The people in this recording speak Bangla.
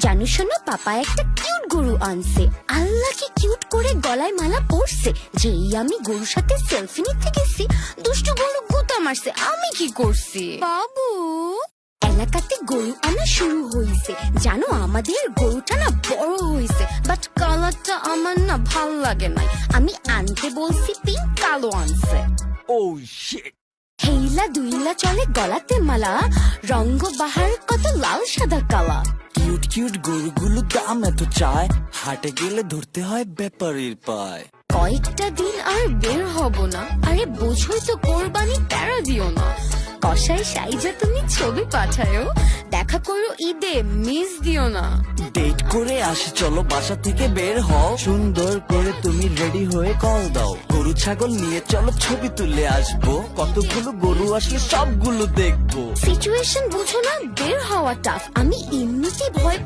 জানো শোনো, পাপা একটা কিউট গরু আনছে। আল্লাহ কি কিউট করে গলায় মালা পরছে। যেই আমি গরুর সাথে সেলফি নিতে গেছি, দুষ্টু গরু গুতা মারছে। আমি কি করছি? বাবু এলাকাতে গরু আনা শুরু হয়েছে। জানো আমাদের গরুটা না বড় হয়েছে, বাট কালারটা আমার না ভাল লাগে নাই। আমি আনতে বলছি পিঙ্ক, কালো আনছে। Oh shit! হেইলা দুইলা চলে গলাতে মালা, রঙ্গ বাহার কত লাল সাদা কালা। কিউট কিউট গরুগুলো দাম এত চায়, হাটে গেলে ধরতে হয় ব্যাপারীর পায়। কয়েকটা দিন আর বের হব না। আরে বোঝোই তো, কোরবানি প্যারা দিও না। কষাই সাইজা তুমি ছবি পাঠায়ো, দেখা করো ঈদে, মিস দিও না। ডেট করে আসি চলো, বাসা থেকে বের হও। সুন্দর করে তুমি রেডি হয়ে কল দাও। গরু ছাগল নিয়ে চলো ছবি তুলে আসবো। কতগুলো গরু আসলে সবগুলো দেখবো। সিচুয়েশন বুঝো না, বের হওয়া টাফ। আমি এমনিতে ভয়